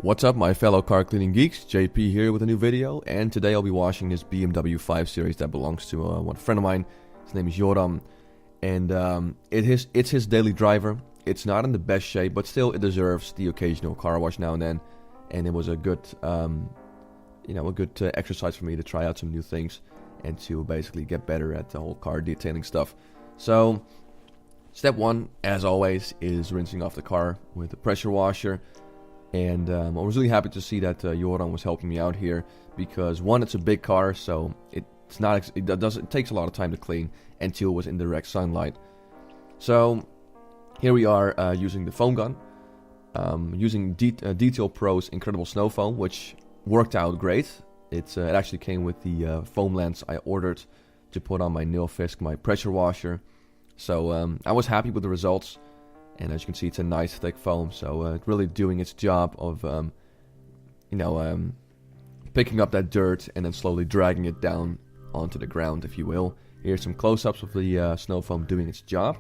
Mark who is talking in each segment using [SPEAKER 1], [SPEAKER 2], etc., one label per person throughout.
[SPEAKER 1] What's up, my fellow car cleaning geeks? JP here with a new video, and today I'll be washing this BMW 5 Series that belongs to one friend of mine. His name is Joram, and it's his daily driver. It's not in the best shape, but still it deserves the occasional car wash now and then. And it was a good, exercise for me to try out some new things and to basically get better at the whole car detailing stuff. So, step one, as always, is rinsing off the car with a pressure washer. And I was really happy to see that Joram was helping me out here because one, it's a big car, so it takes a lot of time to clean, and two, it was in direct sunlight. So here we are using the foam gun, using Detail Pro's Incredible Snow Foam, which worked out great. It actually came with the foam lens I ordered to put on my Nilfisk, my pressure washer. So I was happy with the results. And as you can see, it's a nice thick foam, so it's really doing its job of, picking up that dirt and then slowly dragging it down onto the ground, if you will. Here's some close-ups of the snow foam doing its job.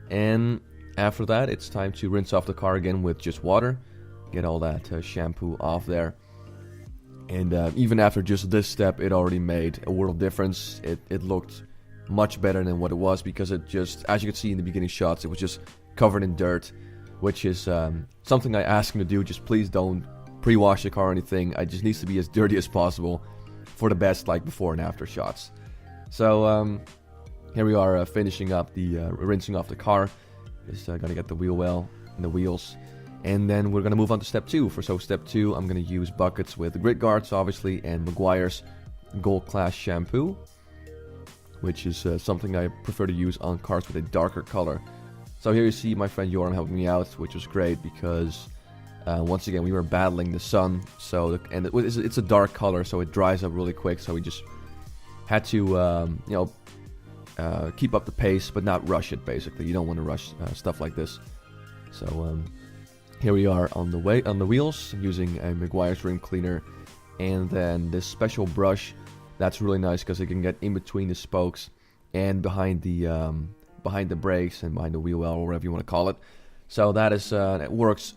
[SPEAKER 1] And after that, it's time to rinse off the car again with just water. Get all that shampoo off there. And even after just this step, it already made a world of difference. It looked much better than what it was because it just, as you can see in the beginning shots, it was just covered in dirt, which is something I asked him to do. Just please don't pre-wash the car or anything. It just needs to be as dirty as possible for the best like before and after shots. So here we are finishing up the rinsing off the car. Just gonna get the wheel well and the wheels, and then we're gonna move on to step two. So step two, I'm gonna use buckets with grit guards obviously and Meguiar's Gold Class shampoo, which is something I prefer to use on cars with a darker color. So here you see my friend Joram helping me out, which was great because once again we were battling the sun. So it's a dark color, so it dries up really quick. So we just had to keep up the pace, but not rush it. Basically, you don't want to rush stuff like this. So here we are on the wheels using a Meguiar's rim cleaner, and then this special brush that's really nice because it can get in between the spokes and behind the brakes and behind the wheel well, or whatever you want to call it. So that is, it works.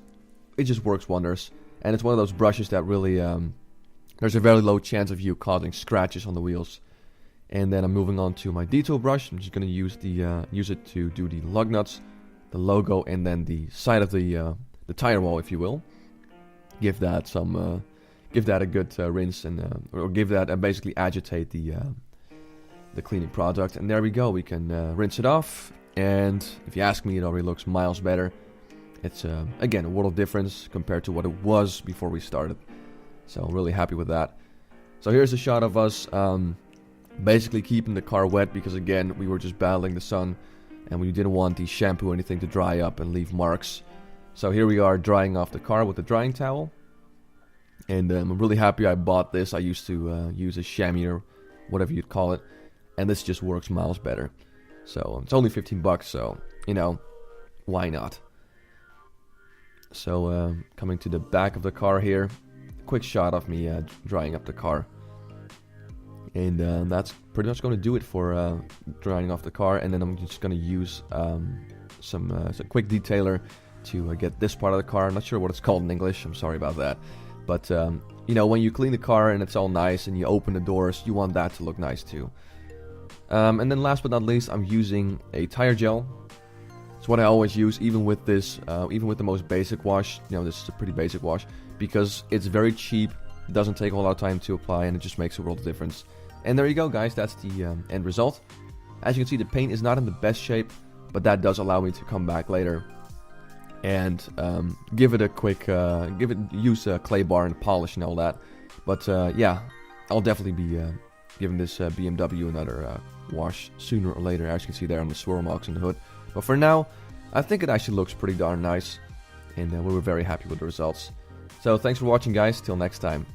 [SPEAKER 1] It just works wonders. And it's one of those brushes that really, there's a very low chance of you causing scratches on the wheels. And then I'm moving on to my detail brush. I'm just going to use it to do the lug nuts, the logo, and then the side of the tire wall, if you will. Give that a good rinse or give that basically agitate the cleaning product, and there we go. We can rinse it off, and if you ask me, it already looks miles better. It's again a world of difference compared to what it was before we started, so I'm really happy with that. So here's a shot of us basically keeping the car wet because again we were just battling the sun and we didn't want the shampoo or anything to dry up and leave marks. So here we are drying off the car with the drying towel, and I'm really happy I bought this. I used to use a chamois or whatever you'd call it, and this just works miles better. So it's only 15 bucks, so why not? So coming to the back of the car here, quick shot of me drying up the car, and that's pretty much going to do it for drying off the car. And then I'm just going to use some quick detailer to get this part of the car. I'm not sure what it's called in English, I'm sorry about that, but when you clean the car and it's all nice and you open the doors, you want that to look nice too. And then last but not least, I'm using a tire gel. It's what I always use, even with this, even with the most basic wash. This is a pretty basic wash because it's very cheap, doesn't take a whole lot of time to apply, and it just makes a world of difference. And there you go, guys. That's the end result. As you can see, the paint is not in the best shape, but that does allow me to come back later and give it a quick, use a clay bar and polish and all that. But yeah, I'll definitely be giving this BMW another wash sooner or later, as you can see there on the swirl marks on the hood. But for now, I think it actually looks pretty darn nice, and we were very happy with the results. So thanks for watching, guys. Till next time.